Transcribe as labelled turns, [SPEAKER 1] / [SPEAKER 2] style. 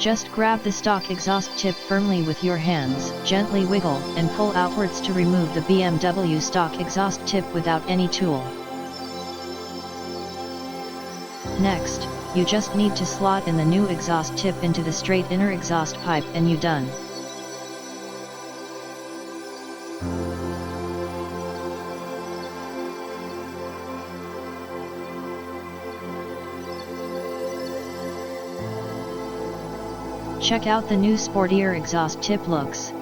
[SPEAKER 1] Just grab the stock exhaust tip firmly with your hands, gently wiggle and pull outwards to remove the BMW stock exhaust tip without any tool. Next, you just need to slot in the new exhaust tip into the straight inner exhaust pipe and you done. Check out the new sportier exhaust tip looks.